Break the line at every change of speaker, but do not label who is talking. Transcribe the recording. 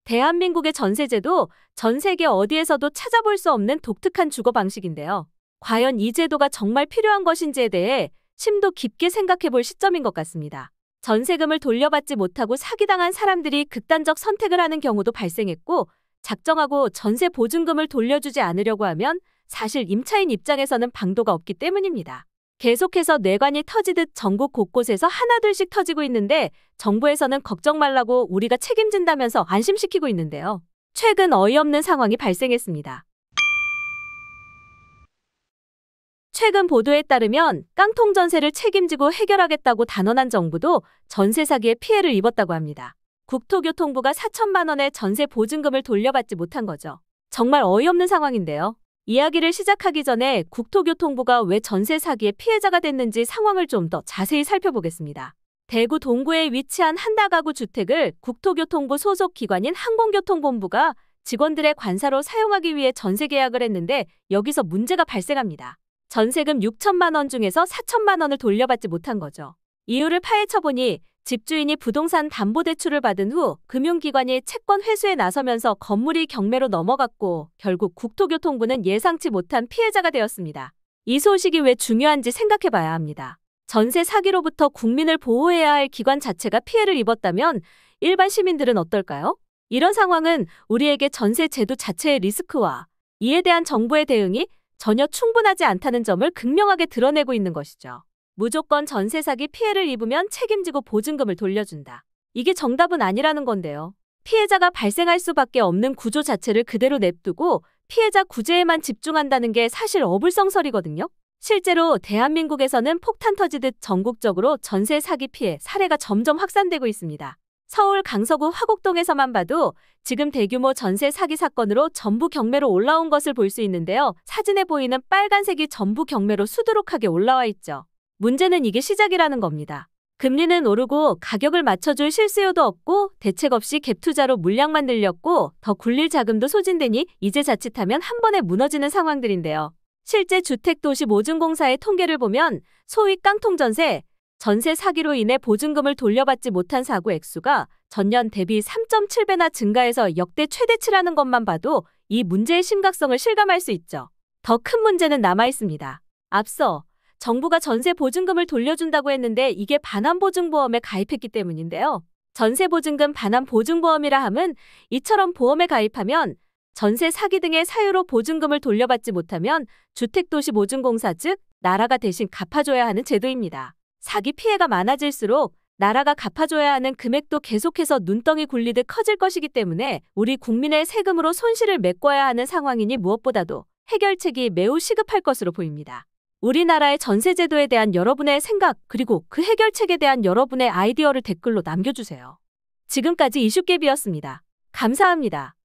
대한민국의 전세제도 전 세계 어디에서도 찾아볼 수 없는 독특한 주거 방식인데요. 과연 이 제도가 정말 필요한 것인지에 대해 심도 깊게 생각해 볼 시점인 것 같습니다. 전세금을 돌려받지 못하고 사기당한 사람들이 극단적 선택을 하는 경우도 발생했고, 작정하고 전세 보증금을 돌려주지 않으려고 하면 사실 임차인 입장에서는 방도가 없기 때문입니다. 계속해서 뇌관이 터지듯 전국 곳곳에서 하나둘씩 터지고 있는데 정부에서는 걱정 말라고 우리가 책임진다면서 안심시키고 있는데요. 최근 어이없는 상황이 발생했습니다. 최근 보도에 따르면 깡통 전세를 책임지고 해결하겠다고 단언한 정부도 전세 사기에 피해를 입었다고 합니다. 국토교통부가 4천만 원의 전세 보증금을 돌려받지 못한 거죠. 정말 어이없는 상황인데요. 이야기를 시작하기 전에 국토교통부가 왜 전세 사기의 피해자가 됐는지 상황을 좀 더 자세히 살펴보겠습니다. 대구 동구에 위치한 한 다가구 주택을 국토교통부 소속 기관인 항공교통본부가 직원들의 관사로 사용하기 위해 전세 계약을 했는데 여기서 문제가 발생합니다. 전세금 6천만 원 중에서 4천만 원을 돌려받지 못한 거죠. 이유를 파헤쳐보니 집주인이 부동산 담보대출을 받은 후 금융기관이 채권 회수에 나서면서 건물이 경매로 넘어갔고 결국 국토교통부는 예상치 못한 피해자가 되었습니다. 이 소식이 왜 중요한지 생각해봐야 합니다. 전세 사기로부터 국민을 보호해야 할 기관 자체가 피해를 입었다면 일반 시민들은 어떨까요? 이런 상황은 우리에게 전세 제도 자체의 리스크와 이에 대한 정부의 대응이 전혀 충분하지 않다는 점을 극명하게 드러내고 있는 것이죠. 무조건 전세 사기 피해를 입으면 책임지고 보증금을 돌려준다. 이게 정답은 아니라는 건데요. 피해자가 발생할 수밖에 없는 구조 자체를 그대로 냅두고 피해자 구제에만 집중한다는 게 사실 어불성설이거든요. 실제로 대한민국에서는 폭탄 터지듯 전국적으로 전세 사기 피해 사례가 점점 확산되고 있습니다. 서울 강서구 화곡동에서만 봐도 지금 대규모 전세 사기 사건으로 전부 경매로 올라온 것을 볼 수 있는데요. 사진에 보이는 빨간색이 전부 경매로 수두룩하게 올라와 있죠. 문제는 이게 시작이라는 겁니다. 금리는 오르고 가격을 맞춰줄 실수요도 없고 대책 없이 갭 투자로 물량만 늘렸고 더 굴릴 자금도 소진되니 이제 자칫하면 한 번에 무너지는 상황들인데요. 실제 주택도시보증공사의 통계를 보면 소위 깡통전세, 전세 사기로 인해 보증금을 돌려받지 못한 사고 액수가 전년 대비 3.7배나 증가해서 역대 최대치라는 것만 봐도 이 문제의 심각성을 실감할 수 있죠. 더 큰 문제는 남아있습니다. 앞서 정부가 전세 보증금을 돌려준다고 했는데 이게 반환보증보험에 가입했기 때문인데요. 전세보증금 반환보증보험이라 함은 이처럼 보험에 가입하면 전세 사기 등의 사유로 보증금을 돌려받지 못하면 주택도시보증공사 즉 나라가 대신 갚아줘야 하는 제도입니다. 사기 피해가 많아질수록 나라가 갚아줘야 하는 금액도 계속해서 눈덩이 굴리듯 커질 것이기 때문에 우리 국민의 세금으로 손실을 메꿔야 하는 상황이니 무엇보다도 해결책이 매우 시급할 것으로 보입니다. 우리나라의 전세제도에 대한 여러분의 생각 그리고 그 해결책에 대한 여러분의 아이디어를 댓글로 남겨주세요. 지금까지 이슈깨비였습니다. 감사합니다.